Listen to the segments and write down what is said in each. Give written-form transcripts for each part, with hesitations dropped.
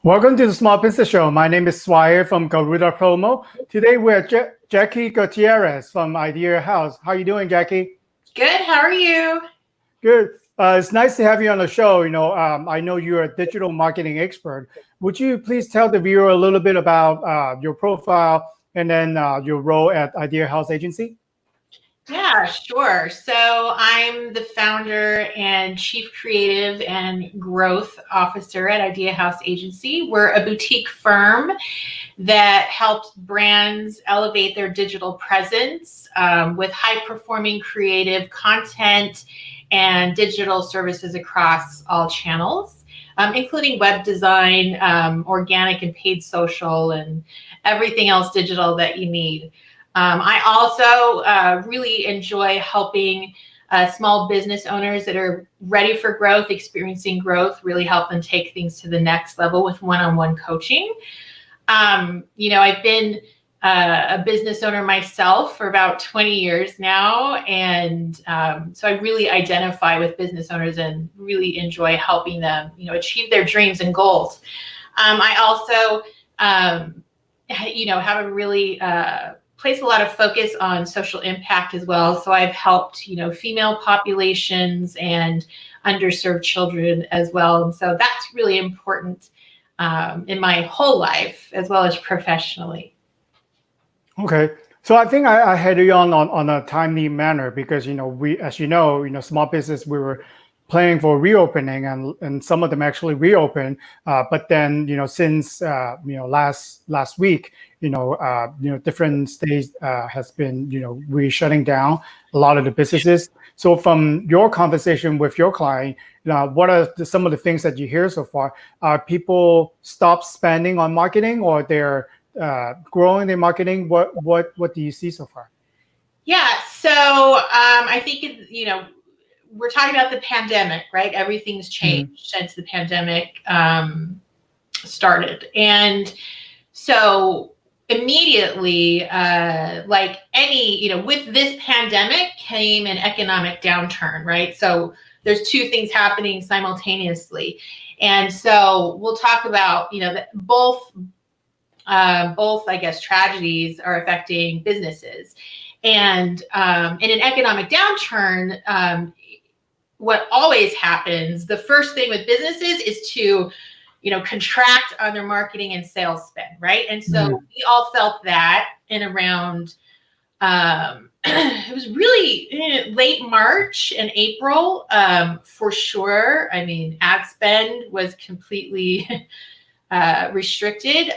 Welcome to the Small Business Show. My name is Swire from Garuda Promo. Today we're Jackie Gutierrez from Idea House. How are you doing, Jackie? Good. How are you? Good. It's nice to have you on the show. I know you're a digital marketing expert. Would you please tell the viewer a little bit about your profile and then your role at Idea House Agency? Yeah, sure. So I'm the founder and chief creative and growth officer at Idea House Agency. We're a boutique firm that helps brands elevate their digital presence with high-performing creative content and digital services across all channels, including web design, organic and paid social, and everything else digital that you need. I also really enjoy helping small business owners that are ready for growth, experiencing growth, really help them take things to the next level with one-on-one coaching. I've been a business owner myself for about 20 years now. And so I really identify with business owners and really enjoy helping them, achieve their dreams and goals. I also, have a really place a lot of focus on social impact as well. So I've helped, female populations and underserved children as well. And so that's really important in my whole life as well as professionally. Okay. So I think I had you on a timely manner because, we, as small business, we were planning for reopening and some of them actually reopened. But then, since, last week, different states has been, shutting down a lot of the businesses. So from your conversation with your client, what are some of the things that you hear so far? Are people stop spending on marketing or they're growing their marketing? What do you see so far? Yeah, so I think, we're talking about the pandemic, right? Everything's changed since the pandemic started. And so immediately, like any, with this pandemic came an economic downturn, right? So there's two things happening simultaneously. And so we'll talk about, that both, I guess, tragedies are affecting businesses. And in an economic downturn, what always happens, the first thing with businesses is to, contract on their marketing and sales spend, right? And so we all felt that in around, it was really late March and April, for sure. I mean, ad spend was completely restricted.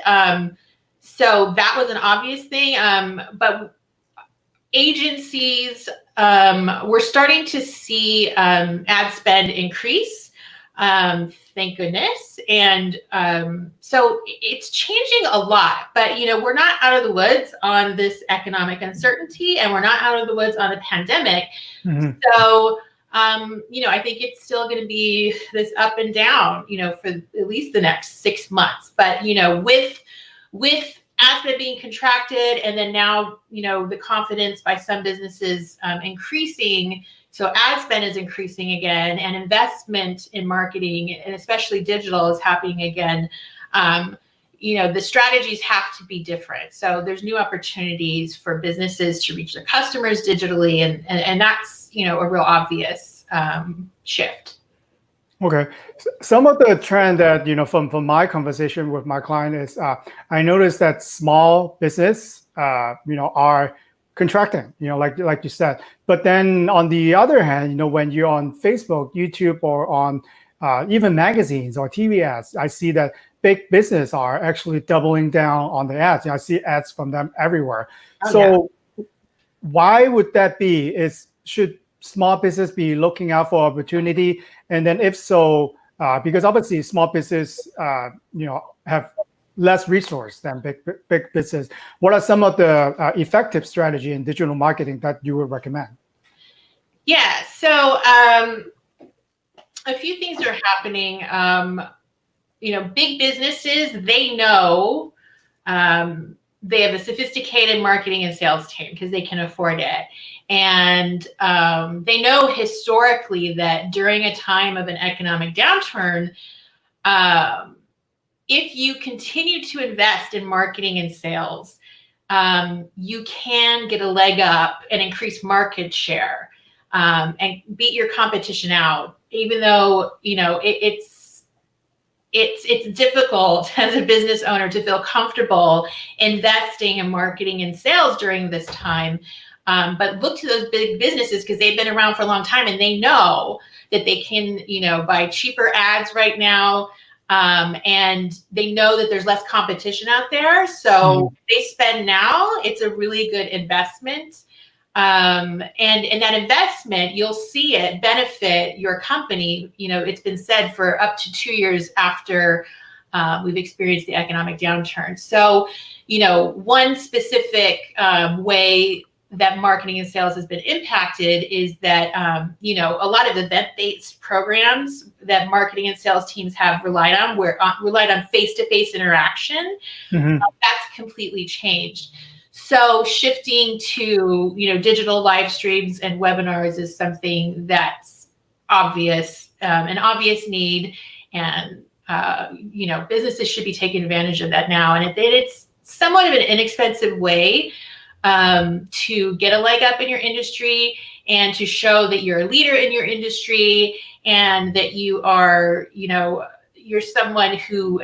So that was an obvious thing. But agencies, we're starting to see ad spend increase. Thank goodness. And so it's changing a lot, but we're not out of the woods on this economic uncertainty, and we're not out of the woods on the pandemic. Mhm. So I think it's still going to be this up and down, for at least the next 6 months. But with asset being contracted, and then now the confidence by some businesses increasing, so ad spend is increasing again, and investment in marketing, and especially digital, is happening again. The strategies have to be different. So there's new opportunities for businesses to reach their customers digitally, and that's a real obvious shift. Okay. Some of the trend that, from my conversation with my client is, I noticed that small business, are contracting, like you said. But then on the other hand, when you're on Facebook, YouTube, or on even magazines or TV ads, I see that big business are actually doubling down on the ads. I see ads from them everywhere. Oh, so why would that be? Should small business be looking out for opportunity? And then if so, because obviously small business, have less resource than big business. What are some of the effective strategy in digital marketing that you would recommend? Yeah. So a few things are happening. Big businesses, they know they have a sophisticated marketing and sales team because they can afford it. And they know historically that during a time of an economic downturn, if you continue to invest in marketing and sales, you can get a leg up and increase market share, and beat your competition out, even though it's difficult as a business owner to feel comfortable investing in marketing and sales during this time. But look to those big businesses, because they've been around for a long time, and they know that they can, buy cheaper ads right now. And they know that there's less competition out there. So if they spend now, it's a really good investment. And in that investment, you'll see it benefit your company. It's been said for up to 2 years after we've experienced the economic downturn. So, one specific way that marketing and sales has been impacted is that, a lot of event-based programs that marketing and sales teams have relied on face-to-face interaction. That's completely changed. So shifting to, digital live streams and webinars is something that's obvious, an obvious need. And, businesses should be taking advantage of that now. And it's somewhat of an inexpensive way to get a leg up in your industry, and to show that you're a leader in your industry, and that you are, you're someone who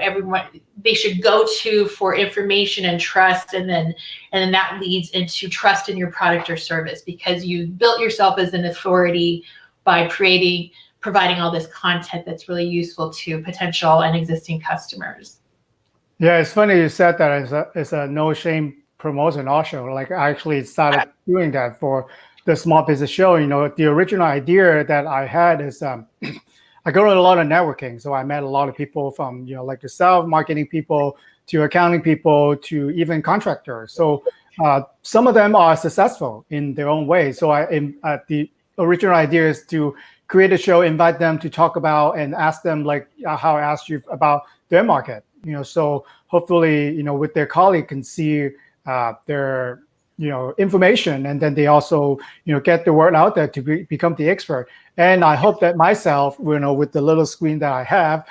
they should go to for information and trust, and then that leads into trust in your product or service, because you built yourself as an authority by providing all this content that's really useful to potential and existing customers. Yeah, it's funny you said that. It's a no shame promotion also. Like, I actually started doing that for the small business show. The original idea that I had is, I go to a lot of networking. So I met a lot of people from, like yourself, marketing people, to accounting people, to even contractors. So some of them are successful in their own way. So the original idea is to create a show, invite them to talk about, and ask them, like how I asked you, about their market. So hopefully, with their colleague can see their information, and then they also get the word out there to become the expert. And I hope that myself, with the little screen that I have,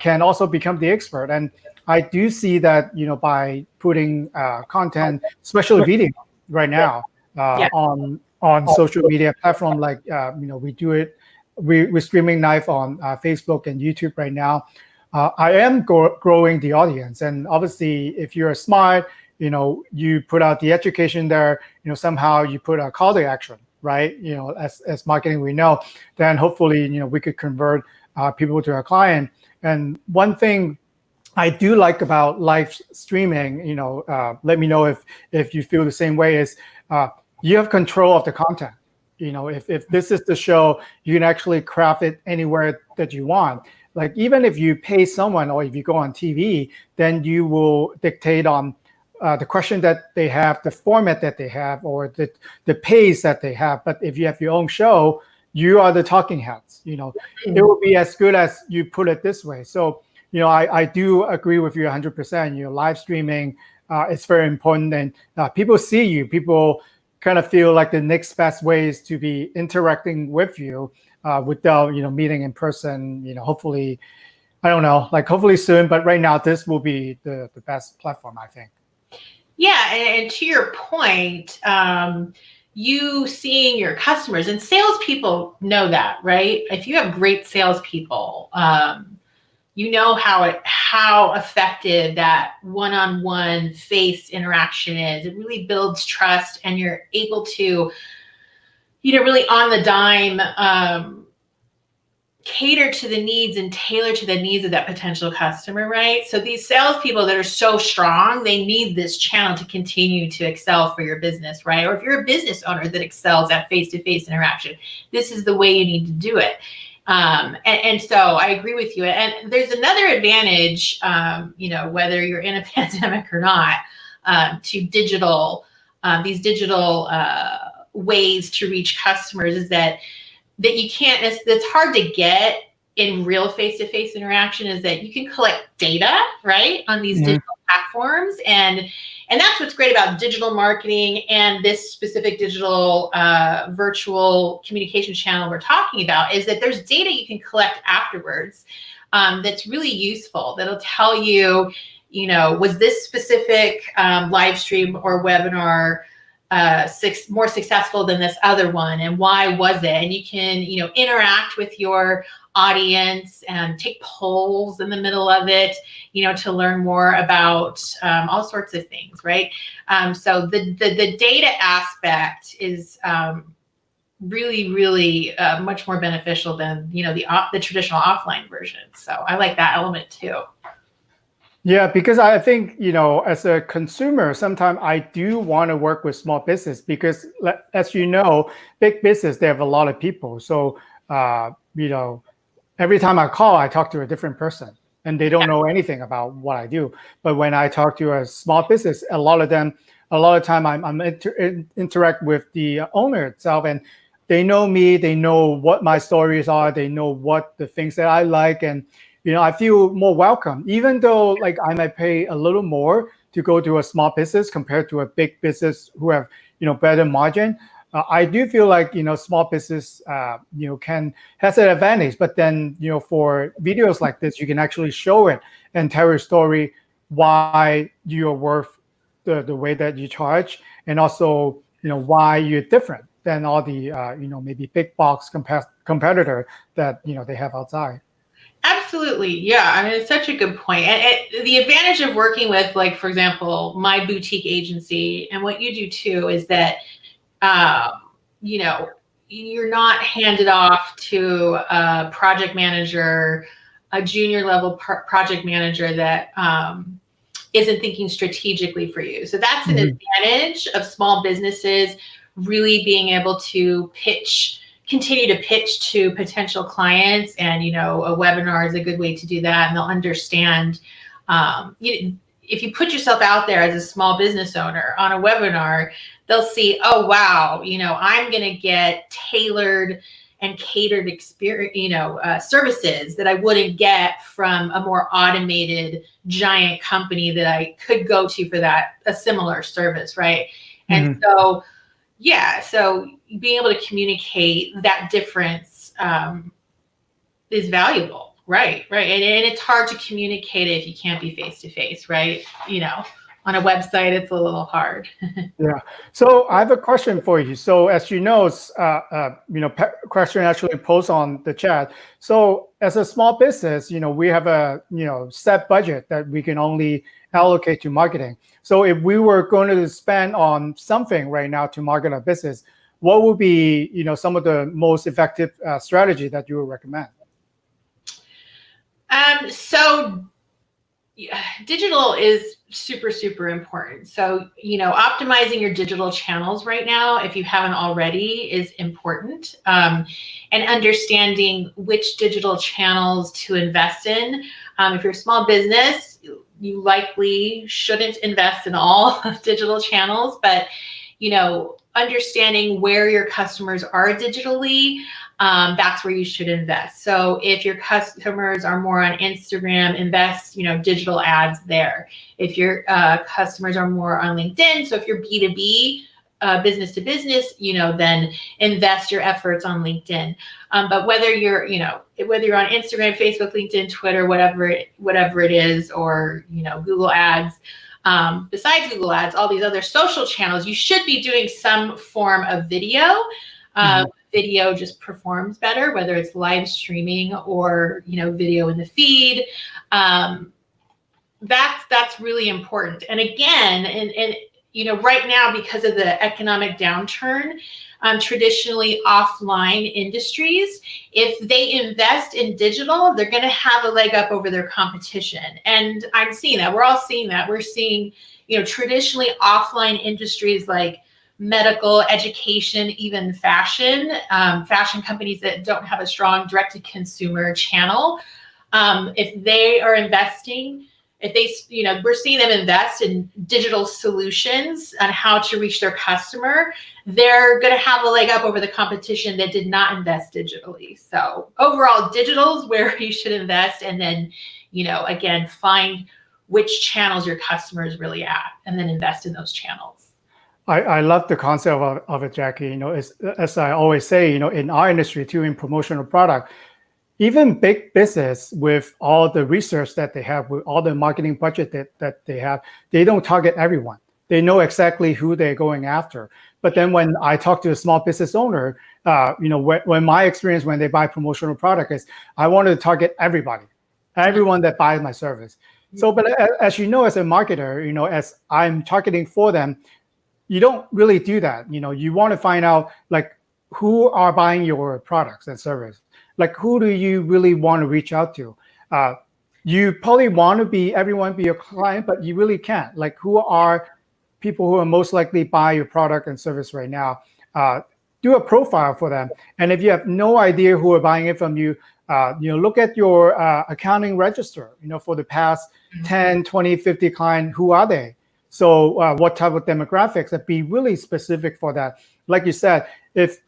can also become the expert. And I do see that by putting content, especially video right now, on social media platform, like we do it, we're streaming live on Facebook and YouTube right now. I am growing the audience, and obviously if you're smart, you put out the education there, somehow you put a call to action, right? As marketing, we know, then hopefully, we could convert people to our client. And one thing I do like about live streaming, let me know if you feel the same way, is you have control of the content. If this is the show, you can actually craft it anywhere that you want. Like even if you pay someone or if you go on TV, then you will dictate on the question that they have, the format that they have, or the pace that they have. But if you have your own show, you are the talking heads. It will be as good as you put it this way. So I do agree with you 100%. Live streaming is very important, and people see you. People kind of feel like the next best way is to be interacting with you without meeting in person. Hopefully, I don't know, like hopefully soon. But right now, this will be the best platform, I think. Yeah, and to your point, you seeing your customers, and salespeople know that, right? If you have great salespeople, you know how effective that one-on-one face interaction is. It really builds trust, and you're able to, really on the dime, cater to the needs and tailor to the needs of that potential customer, right? So these salespeople that are so strong, they need this channel to continue to excel for your business, right? Or if you're a business owner that excels at face-to-face interaction, this is the way you need to do it. And so I agree with you. And there's another advantage, whether you're in a pandemic or not, to these digital ways to reach customers, is that you can't, that's hard to get in real face-to-face interaction, is that you can collect data, right, on these digital platforms. And that's what's great about digital marketing and this specific digital virtual communication channel we're talking about, is that there's data you can collect afterwards that's really useful. That'll tell you, was this specific live stream or webinar more successful than this other one, and why was it? And you can, interact with your audience and take polls in the middle of it, to learn more about all sorts of things, right? So the data aspect is really, really much more beneficial than the traditional offline version. So I like that element too. Yeah, because I think, as a consumer, sometimes I do want to work with small business because, as you know, big business, they have a lot of people. So, every time I call, I talk to a different person and they don't know anything about what I do. But when I talk to a small business, a lot of time I'm interact with the owner itself, and they know me, they know what my stories are, they know what the things that I like, and I feel more welcome, even though like I might pay a little more to go to a small business compared to a big business who have better margin. I do feel like small business has an advantage, but then for videos like this, you can actually show it and tell your story why you're worth the way that you charge, and also why you're different than all the maybe big box competitor that they have outside. Absolutely. Yeah. I mean, it's such a good point. And the advantage of working with, like, for example, my boutique agency, and what you do too, is that, you're not handed off to a project manager, a junior level project manager that isn't thinking strategically for you. So that's an advantage of small businesses really being able to continue to pitch to potential clients. And, a webinar is a good way to do that. And they'll understand, if you put yourself out there as a small business owner on a webinar, they'll see, oh, wow, I'm going to get tailored and catered experience, services that I wouldn't get from a more automated giant company that I could go to for a similar service. Right. And so, yeah, so being able to communicate that difference is valuable. Right. And it's hard to communicate it if you can't be face to face. Right. On a website, it's a little hard. Yeah. So I have a question for you. So as you know, question actually posed on the chat. So as a small business, we have a set budget that we can only allocate to marketing. So if we were going to spend on something right now to market our business, what would be some of the most effective strategy that you would recommend? So digital is super, super important. So, optimizing your digital channels right now, if you haven't already, is important. And understanding which digital channels to invest in. If you're a small business, you likely shouldn't invest in all digital channels, but understanding where your customers are digitally, that's where you should invest. So if your customers are more on Instagram, invest, digital ads there. If your customers are more on LinkedIn, so if you're B2B, business to business, then invest your efforts on LinkedIn. But whether you're on Instagram, Facebook, LinkedIn, Twitter, whatever it is, or Google Ads. Besides Google Ads, all these other social channels, you should be doing some form of video. Video just performs better, whether it's live streaming or video in the feed. That's really important. And again, and right now, because of the economic downturn, traditionally offline industries, if they invest in digital, they're going to have a leg up over their competition. And I'm seeing that. We're all seeing that. We're seeing, traditionally offline industries like medical, education, even fashion companies that don't have a strong direct-to-consumer channel. If they are investing, we're seeing them invest in digital solutions on how to reach their customer, they're going to have a leg up over the competition that did not invest digitally. So overall, digital is where you should invest. And then, again, find which channels your customer is really at and then invest in those channels. I love the concept of it, Jackie. As I always say, in our industry too, in promotional product, even big business with all the research that they have, with all the marketing budget that they have, they don't target everyone. They know exactly who they're going after. But then when I talk to a small business owner, when my experience when they buy promotional product is, I want to target everyone that buys my service. So, but as as a marketer, as I'm targeting for them, you don't really do that. You want to find out like who are buying your products and service. Like who do you really want to reach out to? You probably want to everyone be your client, but you really can't. Like who are people who are most likely buy your product and service right now? Do a profile for them. And if you have no idea who are buying it from you, look at your accounting register, for the past 10, 20, 50 clients, who are they? So what type of demographics, and be really specific for that. Like you said, if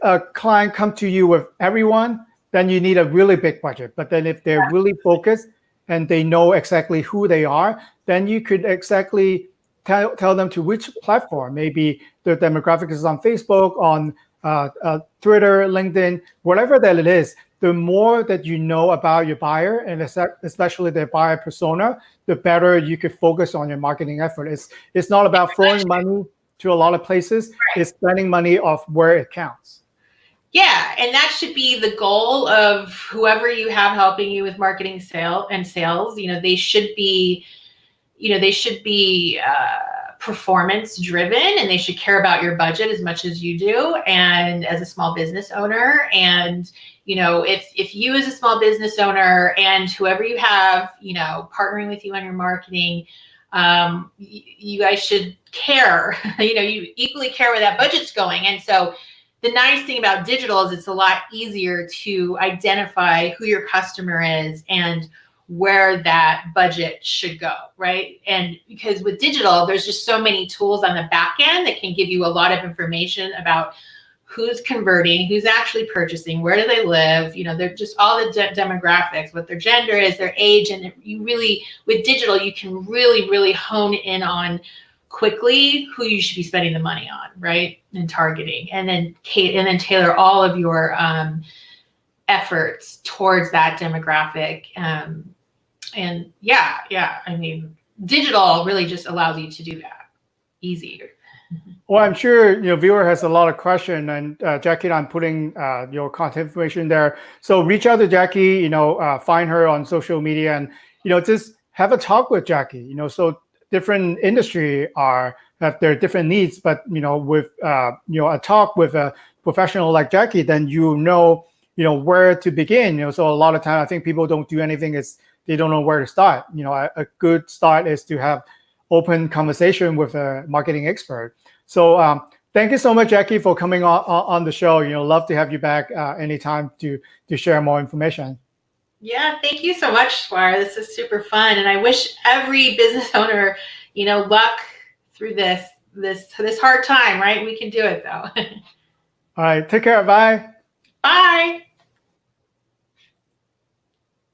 a client come to you with everyone, then you need a really big budget. But then if they're really focused and they know exactly who they are, then you could exactly tell them to which platform. Maybe the demographic is on Facebook, on Twitter, LinkedIn, whatever that it is. The more that you know about your buyer, and especially their buyer persona, the better you could focus on your marketing effort. It's not about throwing money to a lot of places. It's spending money off where it counts. Yeah, and that should be the goal of whoever you have helping you with marketing, sales. They should be, performance driven, and they should care about your budget as much as you do. And as a small business owner, and if you as a small business owner and whoever you have, partnering with you on your marketing, you guys should care. You equally care where that budget's going. And so the nice thing about digital is it's a lot easier to identify who your customer is and where that budget should go, right? And because with digital, there's just so many tools on the back end that can give you a lot of information about who's converting, who's actually purchasing, where do they live, they're just all the demographics, what their gender is, their age. And you really, with digital, you can really, really hone in on quickly who you should be spending the money on, right? And targeting, and then tailor all of your efforts towards that demographic. And I mean, digital really just allows you to do that easier. Well, I'm sure viewer has a lot of question, and Jackie, I'm putting your contact information there. So reach out to Jackie. Find her on social media, and just have a talk with Jackie. So different industry have their different needs, but with a talk with a professional like Jackie, then where to begin. So a lot of time I think people don't do anything is they don't know where to start. A good start is to have open conversation with a marketing expert. So thank you so much, Jackie, for coming on the show. Love to have you back anytime to share more information. Yeah, thank you so much, Squire. This is super fun, and I wish every business owner, luck through this hard time. Right? We can do it, though. All right, take care. Bye. Bye.